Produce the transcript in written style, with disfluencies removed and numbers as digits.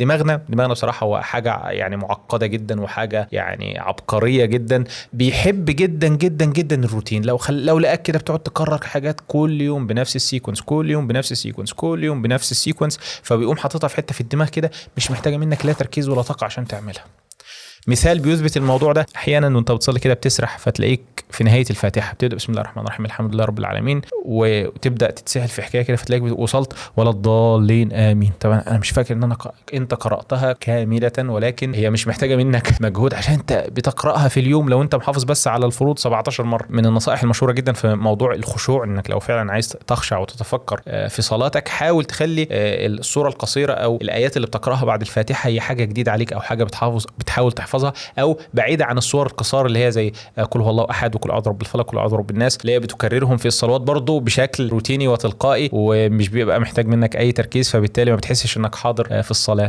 دماغنا بصراحة هو حاجة يعني معقدة جدا وحاجة يعني عبقرية جدا. بيحب جدا جدا جدا الروتين. لو لقاك كده بتقعد تكرر حاجات كل يوم بنفس السيكونس، كل يوم بنفس السيكونس، كل يوم بنفس السيكونس، فبيقوم حاططها في حتة في الدماغ كده مش محتاجة منك لا تركيز ولا طاقة عشان تعملها. مثال بيثبت الموضوع ده، احيانا وانت بتصلي كده بتسرح فتلاقيك في نهايه الفاتحه بتبدا بسم الله الرحمن الرحيم الحمد لله رب العالمين، وتبدا تتسهل في حكايه كده فتلاقيك وصلت ولا الضالين امين. طبعا انا مش فاكر ان انت قراتها كامله، ولكن هي مش محتاجه منك مجهود عشان انت بتقراها في اليوم لو انت محافظ بس على الفروض 17 مره. من النصائح المشهوره جدا في موضوع الخشوع انك لو فعلا عايز تخشع وتتفكر في صلاتك، حاول تخلي السوره القصيره او الايات اللي بتقراها بعد الفاتحه هي حاجه جديده عليك او حاجه بتحاول تحفظها، او بعيده عن الصور القصار اللي هي زي قل هو الله احد وقل اعوذ برب الفلق وقل اعوذ برب الناس، اللي هي بتكررهم في الصلوات برضو بشكل روتيني وتلقائي ومش بيبقى محتاج منك اي تركيز، فبالتالي ما بتحسش انك حاضر في الصلاه.